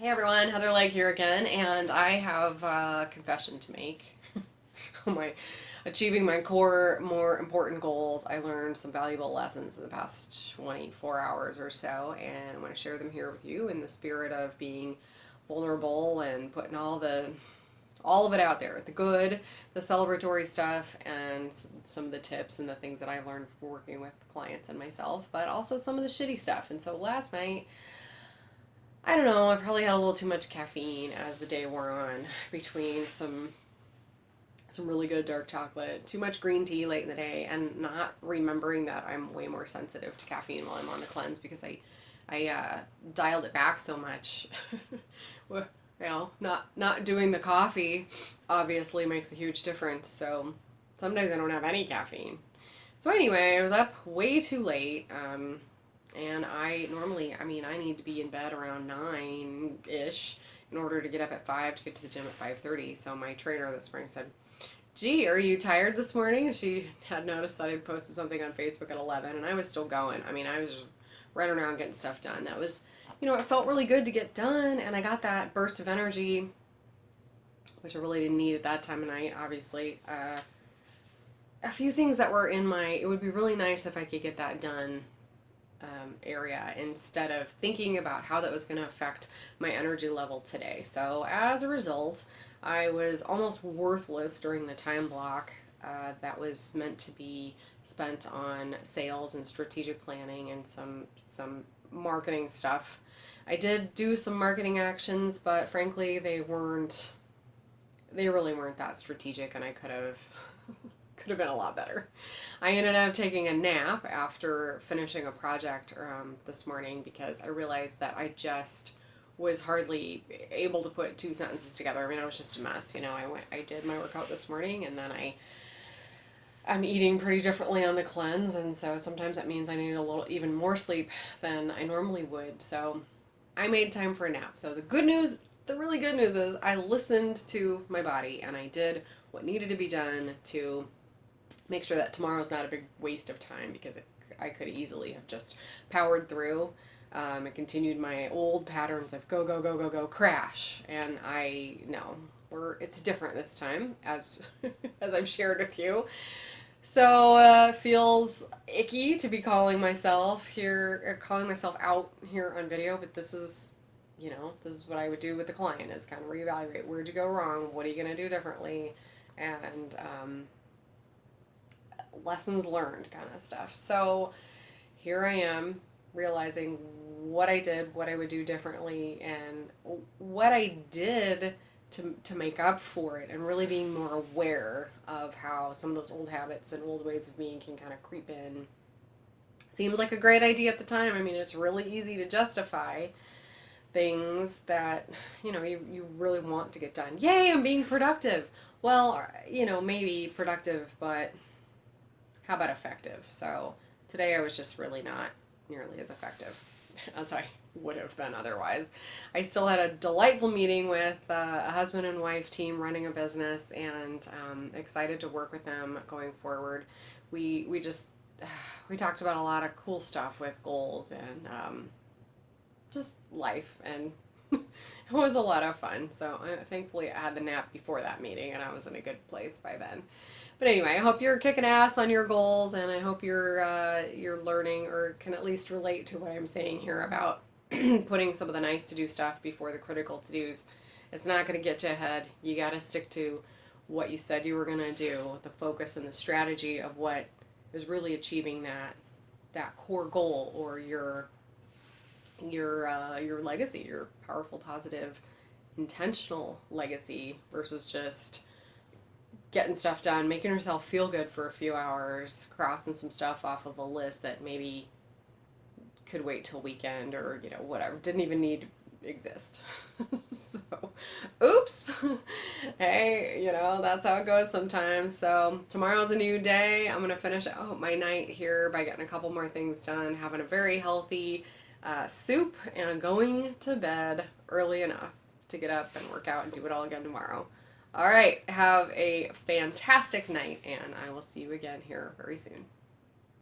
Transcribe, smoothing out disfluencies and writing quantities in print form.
Hey everyone, Heather Legge here again, and I have a confession to make. On my achieving my core, more important goals, I learned some valuable lessons in the past 24 hours or so, and I want to share them here with you in the spirit of being vulnerable and putting all of it out there, the good, the celebratory stuff, and some of the tips and the things that I learned working with clients and myself, but also some of the shitty stuff. And so last night, I don't know, I probably had a little too much caffeine as the day wore on between some really good dark chocolate, too much green tea late in the day, and not remembering that I'm way more sensitive to caffeine while I'm on the cleanse because I dialed it back so much. Well, not doing the coffee obviously makes a huge difference. So some days I don't have any caffeine. So anyway, I was up way too late. And I need to be in bed around 9-ish in order to get up at 5 to get to the gym at 5:30. So my trainer this morning said, "Gee, are you tired this morning?" And she had noticed that I'd posted something on Facebook at 11, and I was still going. I was running around getting stuff done. That was, it felt really good to get done, and I got that burst of energy, which I really didn't need at that time of night, obviously. A few things that were it would be really nice if I could get that done area instead of thinking about how that was going to affect my energy level today. So as a result, I was almost worthless during the time block that was meant to be spent on sales and strategic planning and some marketing stuff. I did do some marketing actions, but frankly, they really weren't that strategic, and I could have been a lot better. I ended up taking a nap after finishing a project this morning because I realized that I just was hardly able to put two sentences together. I was just a mess. I did my workout this morning, and then I'm eating pretty differently on the cleanse, and so sometimes that means I need a little even more sleep than I normally would. So I made time for a nap. So the really good news is I listened to my body and I did what needed to be done to make sure that tomorrow's not a big waste of time because I could easily have just powered through and continued my old patterns of go, go, go, go, go, crash. And it's different this time, as as I've shared with you. So it feels icky to be calling myself out here on video, but this is what I would do with the client, is kind of reevaluate where'd you go wrong, what are you going to do differently, and lessons learned kind of stuff. So here I am realizing what I did, what I would do differently, and what I did to make up for it, and really being more aware of how some of those old habits and old ways of being can kind of creep in. Seems like a great idea at the time. It's really easy to justify things that you really want to get done. Yay, I'm being productive. Well, maybe productive, but how about effective? So today I was just really not nearly as effective as I would have been otherwise. I still had a delightful meeting with a husband and wife team running a business, and excited to work with them going forward. We just we talked about a lot of cool stuff with goals and just life, and it was a lot of fun. So thankfully I had the nap before that meeting, and I was in a good place by then. But anyway, I hope you're kicking ass on your goals, and I hope you're learning or can at least relate to what I'm saying here about putting some of the nice to do stuff before the critical to dos. It's not going to get you ahead. You got to stick to what you said you were going to do, the focus and the strategy of what is really achieving that core goal, or your legacy, your powerful, positive, intentional legacy, versus just getting stuff done, making yourself feel good for a few hours, crossing some stuff off of a list that maybe could wait till weekend, or whatever, didn't even need to exist. So oops. Hey, that's how it goes sometimes. So tomorrow's a new day. I'm gonna finish out my night here by getting a couple more things done, having a very healthy soup, and going to bed early enough to get up and work out and do it all again tomorrow. All right, have a fantastic night, and I will see you again here very soon.